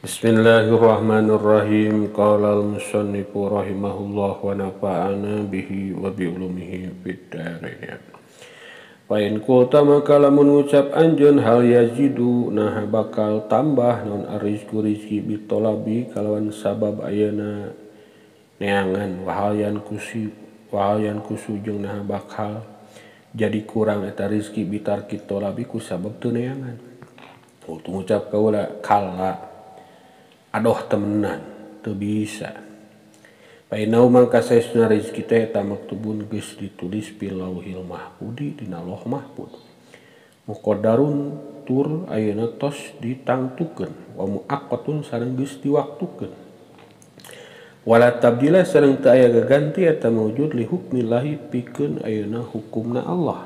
Bismillahirrahmanirrahim. Qala al-musannifu rahimahullah wa nafa'ana bihi wa bi ulumihi fid dharain. Fa in qulta maka lamun ngucap anjeun hal yazidu nah bakal tambah naon arizqu rizki bitolabi kalawan sabab ayeuna neangan wahalyan kusu jeung nah bakal jadi kurang eta rizki bitarki tolabi ku sabab teu neangan. Ngucap kaula kalla adoh temenan teu bisa. Painau mangka saestuna rezeki teh eta maktubun geus ditulis fil lauhil mahfudi dina lauh mahfud. Muqaddarun tur ayeuna tos ditangtukeun wa muaqqatun sareng geus diwaktukeun. Wala tabdila sareng teu aya gaganti eta mawjud li hukmillahi pikeun ayeuna hukumna Allah.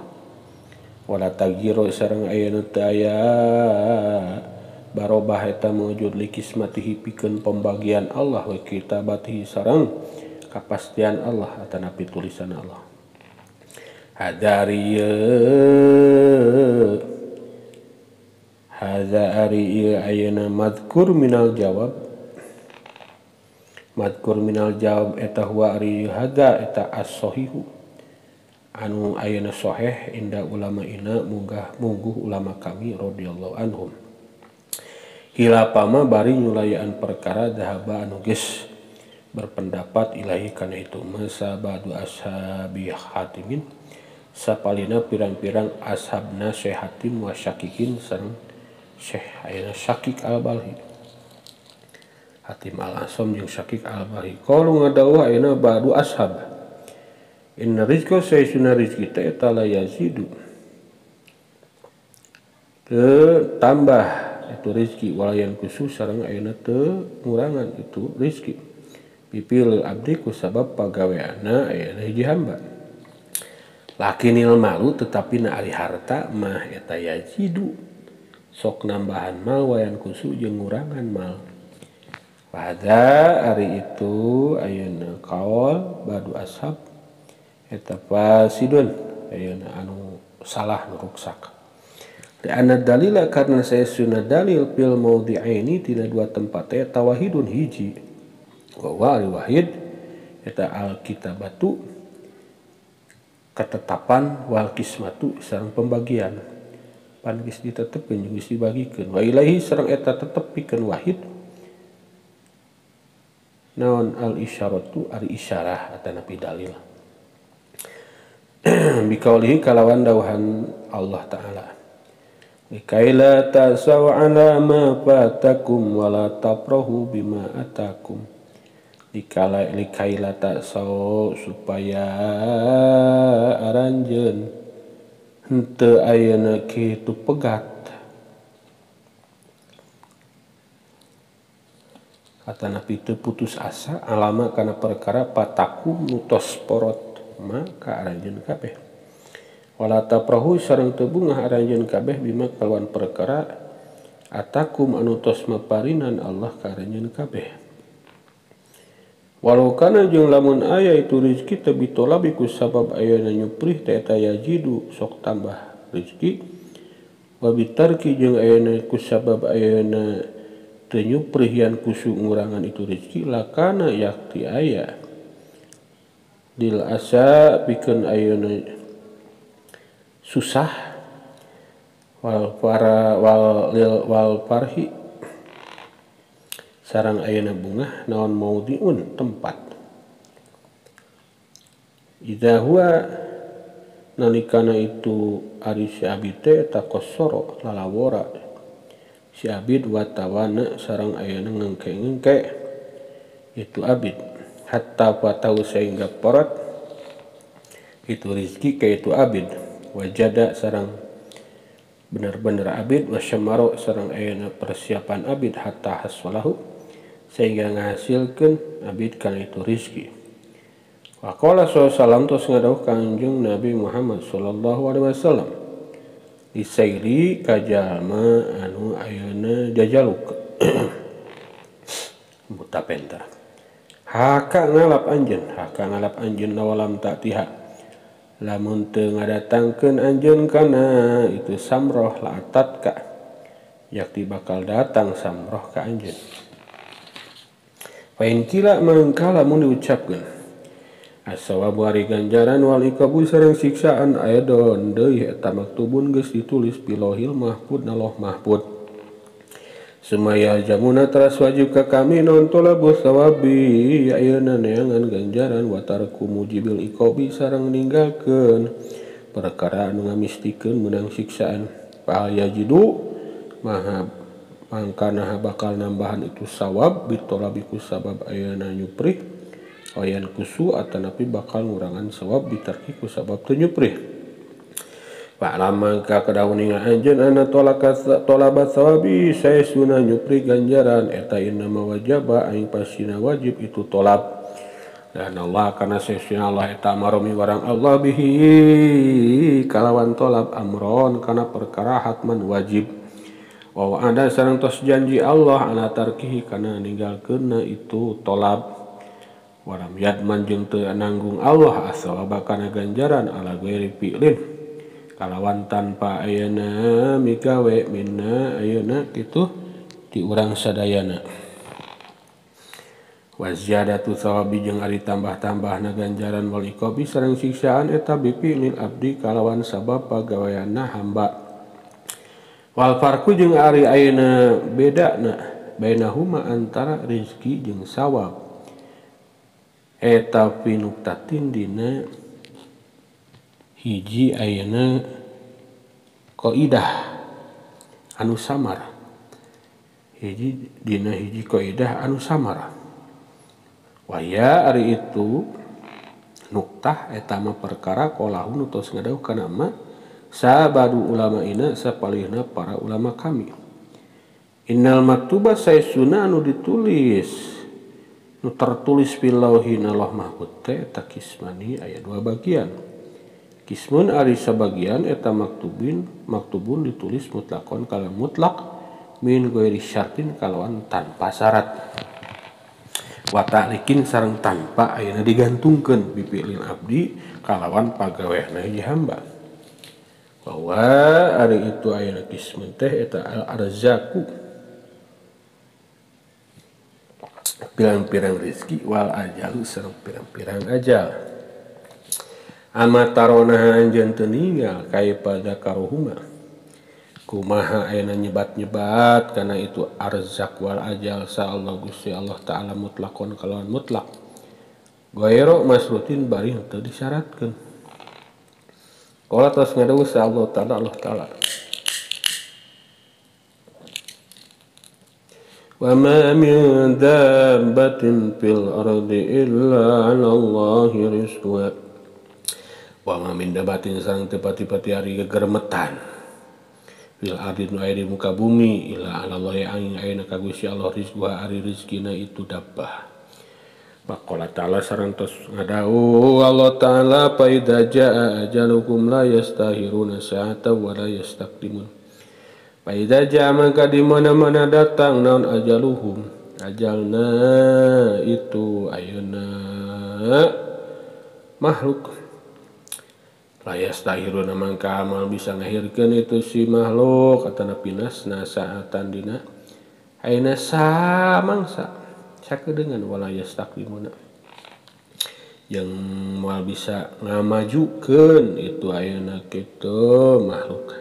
Wala taghyiru sareng ayeuna teu aya barobah eta mawjud li kismatihi pikeun pembagian Allah wa kitabatihi sareng kapastian Allah atanapi tulisan Allah. Hadza ari ayeuna madkur minal jawab eta huwa ari hadza eta as-sahihu anu ayeuna sahih inda ulama ina mungguh ulama kami radhiyallahu anhum. Hilapama bari nyulayaan perkara dahaba anu geus berpendapat ilahi kana itu masabadu ashabi hatimin sapalina pirang-pirang ashabna Syekh Hatim wa Syakikin sareng Syekh ayeuna Syakik al-Balhi. Hatim al-Asam jeung Syakik al-Balhi qalu ngadawuh ayeuna ba'du ashab inna rizqa sayyiduna rizqi ta eta la yazidu tambah itu rizki walayan khusus sareng ayeuna teu ngurangan itu rizki pipil abdi ku sabab pagaweana ayeuna hiji hamba lakinil malu tetapi na ari harta mah eta yazidu sok nambahan mal wayan khusus jeung ngurangan mal pada ari itu ayeuna kaul badu ashab eta fasidun ayeuna anu salah nu ruksak. Karena dalila karena saya sunnah dalil fil maudhi'aini tina dua tempat eta wahidun hiji wa wahid eta alkitabatu ketetapan wal kismatu sareng pembagian pan geus ditetepkeun geus dibagikeun wa ilahi sareng eta tetep pikeun wahid naon al isyaratu ari isyarah atanapi dalil bikaulihi kalawan dawuhan Allah taala likaila ta'saw ala ma fatakum wala tafrahu bima atakum likaila ta'saw supaya aranjeun henteu ayeuna kitu pegat atanapi teu putus asa alama kana perkara patakum nutos porot maka aranjeun kabeh wala tafrahu sareng teu bungah aranjeun kabeh bima kalawan perkara atakum anu tos maparinan Allah ka aranjeun kabeh walau kana jeung lamun aya itu rezeki teu bitolabi ku sabab ayeuna nyuprih teh eta yajidu sok tambah rezeki wa bitarki jeung ayeuna ku sabab ayeuna teu nyuprih yan kusu ngurangan itu rezeki lakana yakti aya dil asa pikeun ayeuna susah wal farhi sarang ayeuna bungah naon maudhi'un tempat idza huwa nalikana itu ari si abid teh taqassara lalawora si abid wa tawana sarang ayeuna ngengke-ngengke itu abid hatta fatau sehingga porot itu rizki ka itu abid wajada sarang bener-bener abid wasyamaro sarang ayeuna persiapan abid hatta haswalahu sehingga ngahasilkeun abid kana itu rizki. Wa qala sallallahu tos ngadawuh Kanjeng Nabi Muhammad sallallahu alaihi wasallam disairi ka jalma anu ayeuna jajaluk mutapenta haka ngalap anjeun nawalam ta'tiha lamun teu ngadatangkeun anjeun kana itu samroh la atatka yakti bakal datang samroh ka anjeun Pain kila mangka lamun diucapkeun as-sawabu ari ganjaran wal iqabu sareng siksaan aidon deui eta maktubun geus ditulis bilohil mahfud na loh mahfud. Semaya jamuna teras wajib ka kami non tolabu sawabi ayeuna neangan ganjaran wa tarku mujibil iqabi sareng ninggalkeun perkara anu ngamistikeun meunang siksaan. Fa yajidu mangkana bakal nambahan itu sawab bitolabi ku sabab ayeuna nyuprih oyan kusu atanapi bakal ngurangan sawab bitarki ku sabab teu nyuprih. Fa'lam mangka kadahuning anjeun ana tolabat sawabi saesuna nyuprih ganjaran eta inna mawajaba aing pasina wajib itu tolab. Dan Allah kana saesuna Allah eta maromi warang Allah bihi kalawan tolab amron kana perkara hatman wajib. Wa ada sareng tos janji Allah ala tarkihi kana ninggalkeunna itu tolab. Walam yadman jeung teu nanggung Allah asawaba kana ganjaran ala ghairi fi'lin kalawan tanpa ayeuna migawe minna ayeuna kitu ti urang sadayana. Wa ziyadatu sawabi jeung ari tambah-tambahna ganjaran wal iqabi sareng siksaan eta bifi'lil abdi kalawan sabab pagaweanna hamba. Wal farqu jeung ari ayeuna bedana bainahuma antara rezeki jeung sawab eta pinuktatin dina hiji ayeuna qaidah anu samar. Hiji dina hiji qaidah anu samar. Waya ari itu nuktah eta mah perkara qolahu nu tos ngadawuh kana mah sabadu ulamaina sapalihna para ulama kami. Innal maktuba saesuna anu ditulis nu tertulis fil lauhina loh mahfud teh eta kismani aya dua bagian. Kismun ari sabagian eta maktubun ditulis mutlakon kalawan mutlak min ghairi syartin kalawan tanpa syarat. Wa ta'likin sareng tanpa ayeuna digantungkeun bifi'lil abdi kalawan pagaweana hiji hamba. Bahwa ari itu ayeuna kismun teh eta al-arzaku pirang-pirang rezeki wal ajalu sareng pirang-pirang ajal. Amatarona anjeun teu ninggal kaifa dzakaruhuma kumaha ayeuna nyebat-nyebat kana itu arzak wal ajal sa Allah Gusti Allah taala mutlakon kalawan mutlak ghairu masrutin bari teu disyaratkeun. Qala tos ngadawuh sa Allah taala wa ma min dabbatin fil ardi illa 'ala Allahi rizquha wa ma min dabbatin sareng teu pati-pati ari gegermetan fil ardi nu aya di muka bumi illa 'ala Allahi aing ayeuna ka Gusti Allah rizquha ari rezekina itu dabbah. Maqala ta'ala sareng tos ngadawuh Allah taala fa idza jaa ajalukum la yastahiruna sa'atan wa la yastaqdimun. Fa idza jaa maka di mana-mana datang naon ajaluhum ajalna itu ayeuna makhluk la yastahiruna mangka amal bisa ngahirkeun itu si makhluk atana pinasna saatan dina ayeuna samangsa sakedeungan wala yastaqdimuna yang moal bisa ngamajukeun itu ayeuna kitu makhluk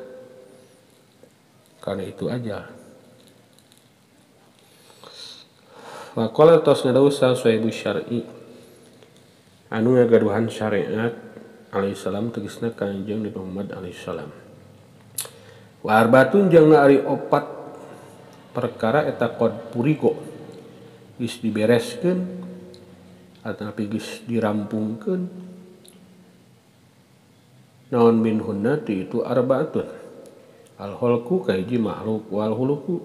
karena itu aja. Maqala tos ngadawuh sahibu syar'i anu ngagaduhan syariat alaihissalam tegasna Kanjeng Nabi Muhammad alaihissalam. Wa arbatun jeung ari opat perkara eta qad purigo geus dibereskeun ataupun geus dirampungkeun naon minhunna itu arbaatun al khalqu kahiji makhluk wal huluku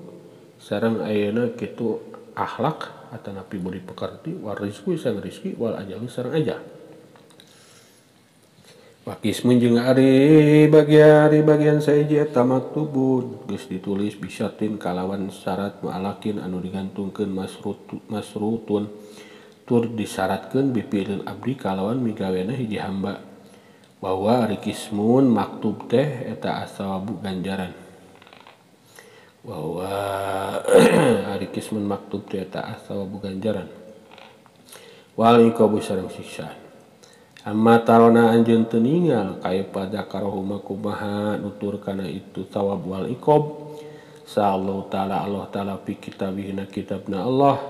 sareng ayeuna kitu akhlak atanapi budi pekerti wal rizqu sareng rizki wal ajalu sareng ajal. Wakismun jeung ari bagian saeji eta maktubun geus ditulis bisyartin kalawan syarat mu'alakin anu digantungkeun masrutun tur disyaratkeun bifi'lil abdi kalawan migaweana hiji hamba. Bahwa ari kismun maktub teh eta asawabu ganjaran. Bahwa ari kismun maktub teh eta asawabu ganjaran. wal iqabu sareng siksaan. Amma tarona anjeun teu ningal kaifa dzakarohuma kumaha nutur kana itu thawab wal iqab sa Allah taala fi kitabihna kitabna Allah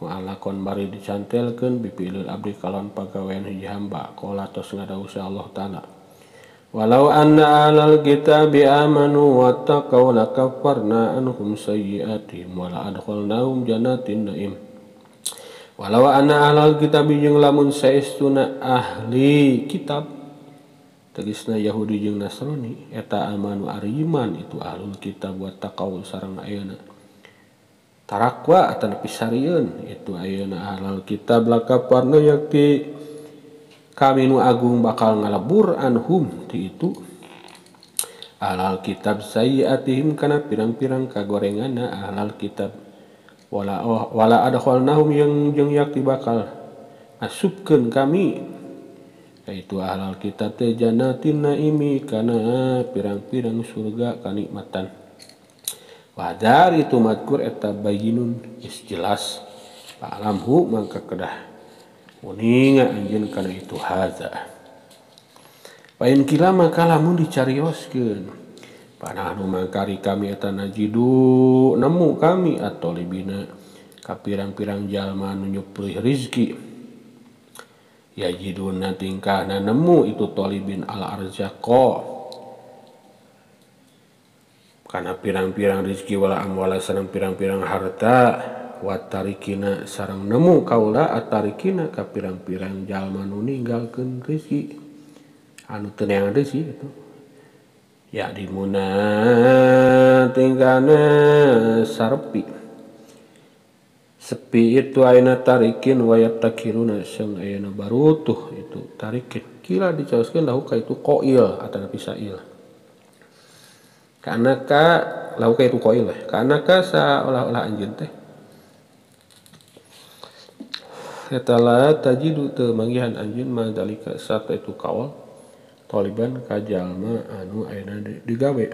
mu'allaqon bari dicantelkeun bipilil abdi kalon pagawean hiji hamba qala tos ngadawuh sa Allah taala walau anna ahlal kitabi amanu wattaqaw lakaffarna anhum sayyi'atihim wa la adkhalnahum jannatin na'im. Walau anna ahlal kitab jeung lamun saestuna ahli kitab tegasna Yahudi jeung Nasrani eta amanu ari iman itu ahlul kitab wa taqaw sareng ayeuna tarakwa atawa pisarieun itu ayeuna ahlul kitab lakaparna yakti kami nu agung bakal ngalebur anhum ti itu ahlul kitab sayyiatihim kana pirang-pirang kagorenganna ahlul kitab wala adkhalnahum yang yakti bakal asupkeun kami yaitu ahlul kitab teh jannatin naimi kana pirang-pirang surga kanikmatan wadar itu madkur eta bayyinun jelas pa'lamhu mangka kedah uninga anjeun kana itu haza pain kila maka lamun dicarioskeun panahnu mangkari kami eta najidu nemu kami atau libina ka pirang-pirang jalma nu nyuplih rizki yajiduna tingkahna nemu itu tolibin al arzaqa kana pirang-pirang rizki wala amwala sareng pirang-pirang harta watarikina sareng nemu kaula atarikina ka pirang-pirang jalma nu ninggalkeun rizki anu teu neangan rizki itu ya dimuna tingkahna sarpi sepi itu ayeuna tarikin wayat takiruna sang ayeuna barutuh itu tarikin kila dicaoskeun lahu ka itu qail atawa pisail kana ka lahu ka itu qail kana ka saolah-olah anjeun teh eta la tajidu teu manggihan anjeun madalika sata itu kaul taliban ka jalma anu ayeuna digawe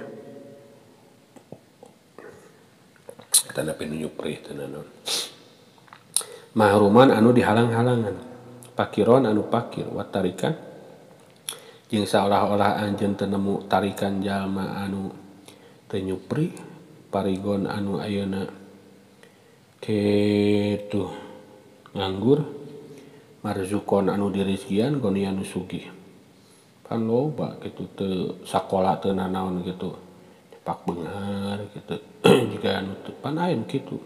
tanda pinunyuprih tenan mahruman anu dihalang-halangan pakiron anu pakir watarikan jeung saolah-olah anjeun teu nemu tarikan jalma anu teu nyupri parigon anu ayeuna kitu nganggur marzukon anu dirizkian goni anu sugih kan loba kitu teu sakola teu nanaon kitu pak beunghar kitu jika anu teu pan ayeuna kitu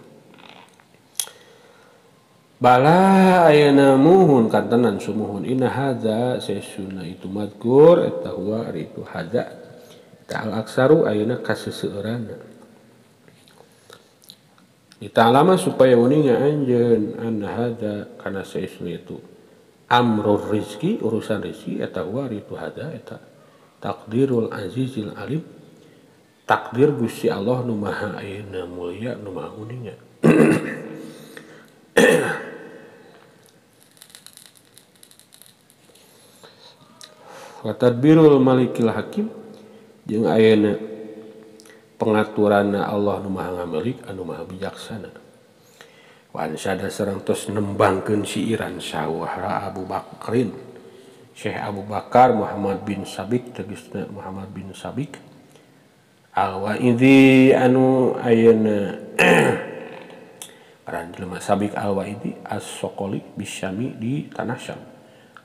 bala ayeuna muhun kantenan sumuhun inna hadza saesuna itu madkur eta huwa ari itu hadza ta'al aksaru ayeuna kaseseueuranna dita'lama supaya uninga anjeun anna hadza kana saesuna itu amrul rizki urusan rizki eta huwa ari itu hadza eta takdirul azizil alim takdir Gusti Allah nu maha ayeuna mulia nu maha uninga wa tadbirul malikil hakim jeung ayeuna pengaturanna Allah nu maha ngamilik anu maha bijaksana wa ansada sareng tos nembangkeun siiran sawahra Abu Bakrin Syekh Abu Bakar Muhammad bin Sabik tegasna Muhammad bin Sabik al-Waidi anu ayeuna aran jelema Sabik al-Waidi as-Soqoli bisyami di tanah Syam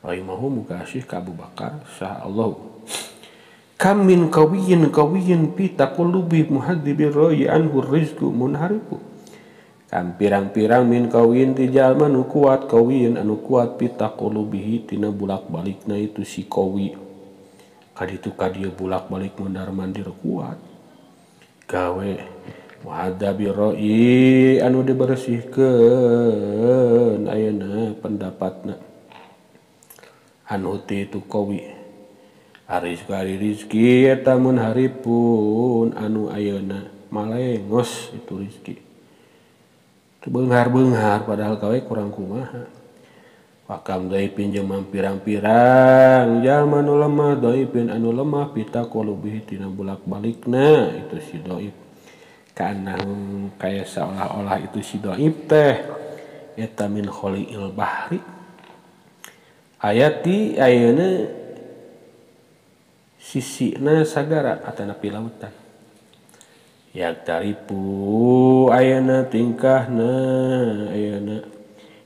rahimahu muga asih ka Abu Bakar sah Allah kam min qawiyyin fi taqallubi muhaddibir rayi anhu rizqu munharifu kam pirang-pirang min qawiyyin ti jalma nu kuat qawiyyin anu kuat fi taqallubihi tina bulak-balikna itu si qawi kaditu ka dieu bulak-balik mondar-mandir kuat gawe muhaddibir rayi anu dibersihkeun ayeuna pendapatna anu ti itu qawi ari rizki eta mun haripun anu ayeuna malengos itu rizki teu beunghar-beunghar padahal gawe kurang kumaha wakam daipin jeung pirang-pirang jalma nu lemah daipin anu lemah pita qulubihi tina bulak-balikna itu si dhaif kana kaya seolah-olah itu si dhaif teh eta min khaliil bahri ayati ayeuna sisina sagara atau nepi lautan. Yak taripu ayeuna tingkahna ayeuna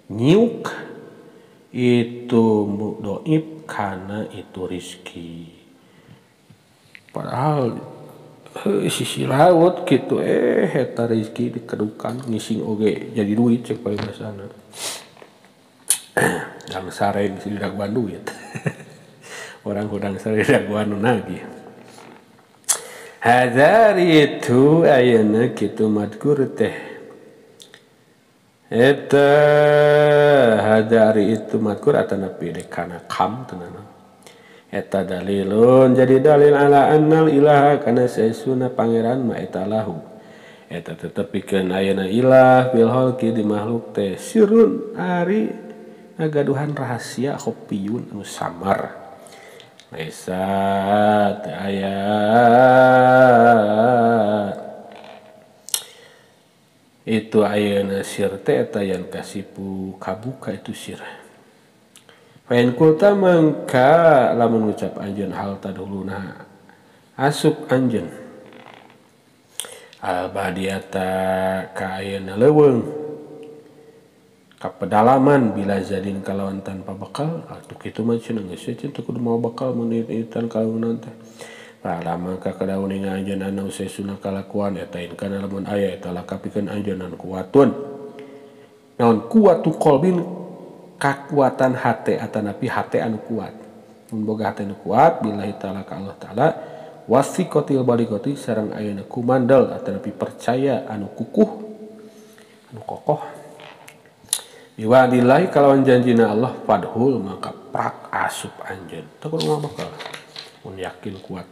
nyiuk itu mudoib karena itu rizki. Padahal sisi laut gitu eta rizki dikedukan ngising oge jadi duit cek paling basana. Dang sareng si daguan duit. Orang hudang sareng daguan nagi. Hadari itu ayeuna kitu madkur teh. Eta hadari itu madkur atana pilih kana kam tenan. Eta dalilun jadi dalil ala annal ilaha kana saesuna pangeran ma eta lahu. Eta tetep pikeun ayeuna ilah bil khalqi di makhluk teh sirrun ari ngagaduhan rahasia khopiyun anu samar. Laisa teu aya itu ayeuna sir teh eta yang kasipu kabuka itu sir. Fain kulta mangka lamun ngucap anjeun hal taduluna asup anjeun al badiata ka ayeuna leuweung ka pedalaman bila jadin kalawan tanpa bekal atuh kitu mah cenah geus cenah teu kudu mau bekal mun ititan kalaunan teh. Lama ka kadauning anjeun anu sesuna kalakuan eta kana lamun aya eta lakapikeun anjeun anu kuatun. Naon kuatu qalbin kakuatan hate atanapi hate anu kuat. Mun boga hate anu kuat billahi taala ka Allah taala wasiqatil baligati sareng ayeuna kumandal atanapi percaya anu kukuh anu kokoh. Biwadillahi kalawan janjina Allah fadhul maka prak asup anjeun. Teu kudu ngabakal. Mun yakin kuat.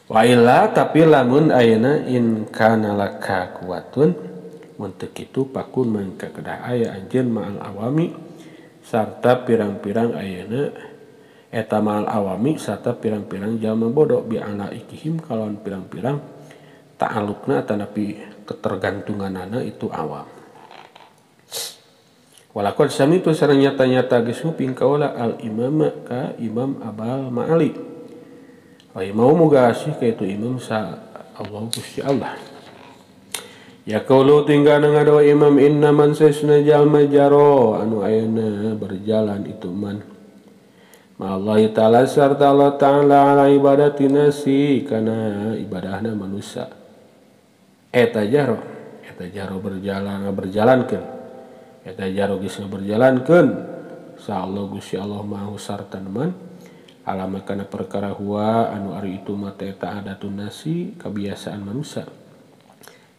Wa illa tapi lamun ayeuna in kana laka kuatun mun teu kitu pakun mangka kedah aya anjeun ma'al awami sarta pirang-pirang ayeuna eta ma'al awami sarta pirang-pirang jalma bodoh bi ala ikihim kalawan pirang-pirang ta'alluqna tanapi ketergantunganana itu awam. Walaqad samitu sareng nyata-nyata geus nguping kaula al imama ka Imam Abal Ma'ali. Ai mau muga asih ka itu imam sa Allah Gusti Allah. Ya qaulu tinggalna ngadawa imam inna man sesna jalma jaro anu ayeuna berjalan itu man. Ma Allah taala sarta Allah taala ala ibadati nasi kana ibadahna manusia. Eta jaro berjalankeun. Eta jaro geus berjalankeun sa Allah Gusti Allah maha sarta man. Alama kana perkara huwa anu ari itu mah eta adatun nasi kebiasaan manusia.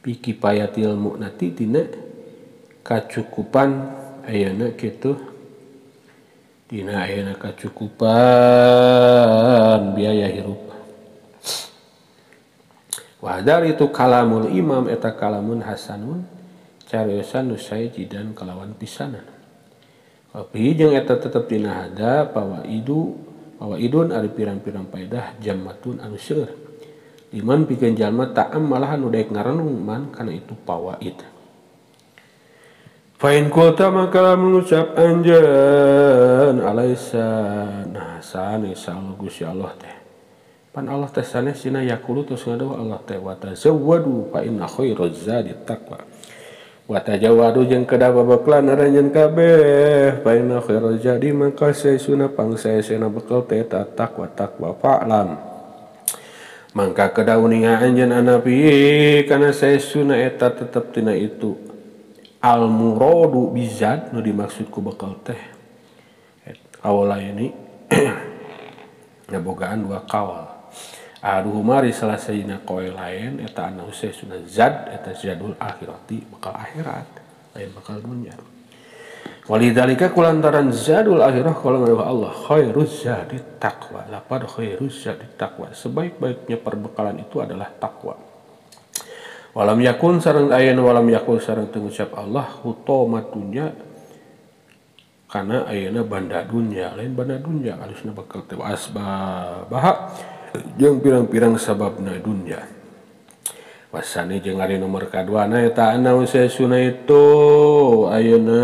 Piki payatil mu'nati tina kacukupan ayeuna kitu tina ayeuna kacukupan biaya hirup. Wa dari itu kalamul imam eta kalamun hasanun cariosan nu sae jidan kalawan pisanan. Tapi jeung eta tetep dina hada pawaidun ari pirang-pirang faedah jammatun anu seueur. Liman pikeun jalma ta'am malah anu daek ngarenung man kana itu pawaid. Fa in qulta maka mengucap anjeun alaisa nah sanes Allah Gusti Allah teh. Pan Allah teh sanes cenah yaqulu tos ngadawa Allah teh wa tazawwadu fa inna khairaz zadi taqwa. Wa tajawadu jeung kedah babaklan aranjeun kabeh fa inna khairaz zadi maka saesuna pangsaesana bekal teh takwa fa'lam. Mangka kedauninga anjeun anapi kana saesuna eta tetep tina itu al muradu bizat nu dimaksud ku bekal teh awala ini ngabogaan dua kawal aduhuma ri salah sajina qaul lain eta anu saesuna zat eta zadul akhirati bekal akhirat lain bekal dunya. Walidzalika kulantaran zadul akhirah kalau ngadawa Allah khairuz zadi taqwa. Lapad khairuz zadi taqwa. Sebaik-baiknya perbekalan itu adalah takwa. Walam yakun sareng ayeuna walam yakun sareng tengucap Allah hutomat dunya kana ayeuna banda dunya lain banda dunya alusna bakal teu asbabah jeung pirang-pirang sababna dunya. Wasani jeung ari nomor kaduana eta anaun saesuna itu ayeuna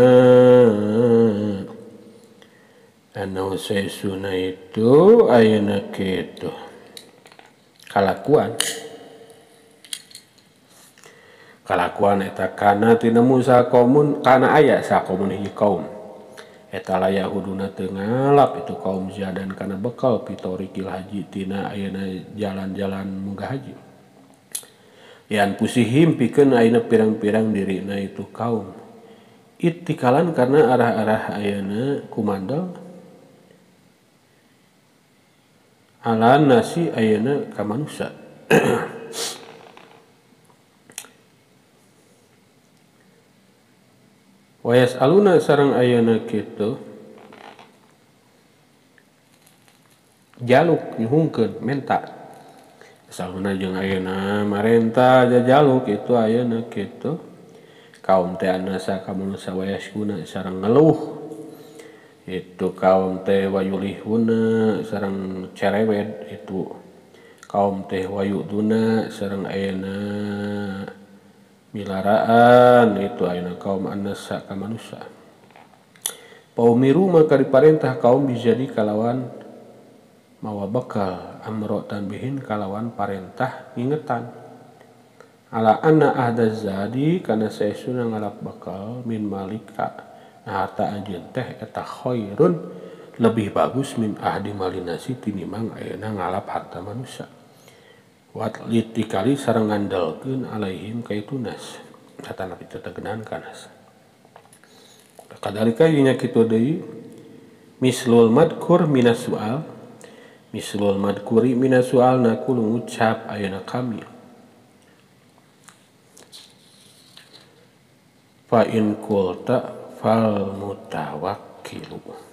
anu saesuna itu ayeuna kitu kalakuan eta kana tina Musa kaumun kana aya sakomun hiji kaum eta laya huduna teu ngalap itu kaum ziadan kana bekal pitorikil haji tina ayeuna jalan-jalan munggah haji yan pusihim pikeun ayeuna pirang-pirang dirina itu kaum itikalan karena arah-arah ayeuna kumandal ala nasi ayeuna ka manusia wayas aluna sareng ayeuna kitu jaluk nyuhungkeun menta saluna jeung ayeuna marenta jaluk itu ayeuna kitu kaum teh anasa ka manusia wayas guna sareng ngeluh itu kaum teh wayulihuna sareng cerewet itu kaum teh wayuduna sareng ayeuna milaraan itu ayeuna kaum anasa ka manusia paumiru maka diparentah kaum bijadi kalawan mawa bekal amro tanbihin kalawan parentah ngingetan ala anna ahda zadi kana saesuna ngalap bekal min malika nah harta anjeun teh eta khairun lebih bagus min ahdi malinasi tinimang ayeuna ngalap harta manusia wat litikali sareng ngandalkeun alaihim kaitunas kata nabi tetegenan kanas kadalika inya kitu deui mislul madkur minas sual mislul madkuri minas sual nakul ngucap ayeuna kami fa in qulta fal mutawakkilu